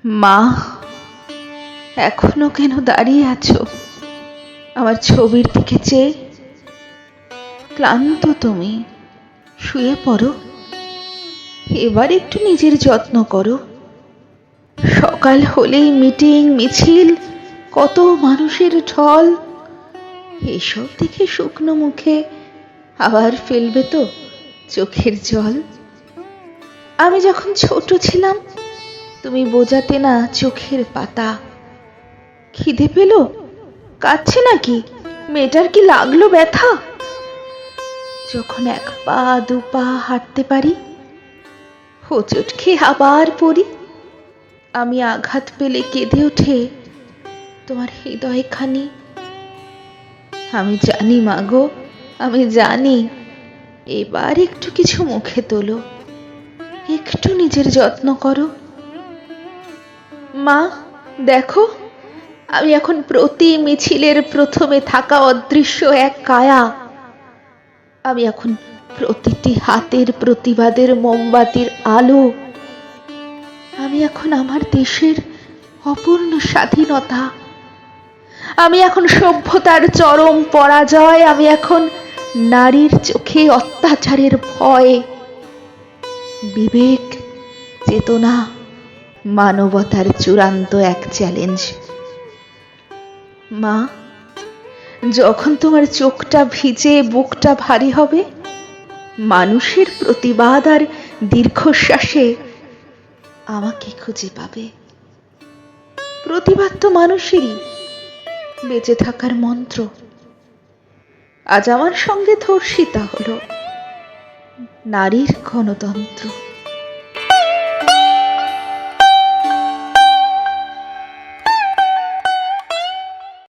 মা, এখনো কেন দাঁড়িয়ে আছো আমার ছবির দিকে চেয়ে? ক্লান্ত তুমি, শুয়ে পড়ো। এবার একটু নিজের যত্ন করো। সকাল হলেই মিটিং মিছিল, কত মানুষের ঢল, এসব দেখে শুকনো মুখে আবার ফেলবে তো চোখের জল। আমি যখন ছোট ছিলাম তুমি বোঝাতে না চোখের পাতা। খিদে পেল, কাঁদছে নাকি, মেয়েটার কি লাগলো ব্যথা? যখন এক পা দু পা হাঁটতে পারি, হোঁচট খেয়ে আবার পড়ি। আমি আঘাত পেলে কেঁদে ওঠে তোমার হৃদয়খানি। আমি জানি মাগো, আমি জানি। এবার একটু কিছু মুখে তোলো, একটু নিজের যত্ন করো। মা দেখো, আমি এখন প্রতি মিছিলের প্রথমে থাকা অদৃশ্য এক কায়া। আমি এখন প্রতিটি হাতের প্রতিবাদের মোমবাতির আলো। আমি এখন আমার দেশের অপূর্ণ স্বাধীনতা। আমি এখন সভ্যতার চরম পরাজয়। আমি এখন নারীর চোখে অত্যাচারের ভয়। বিবেক, চেতনা, মানবতার চূড়ান্ত এক চ্যালেঞ্জ। মা, যখন তোমার চোখটা ভিজে বুকটা ভারী হবে, মানুষের প্রতিবাদ আর দীর্ঘশ্বাসে আমাকে খুঁজে পাবে। প্রতিবাদ তো মানুষেরই বেঁচে থাকার মন্ত্র। আজ আমার সঙ্গে ধর্ষিতা হলো নারীর গণতন্ত্র।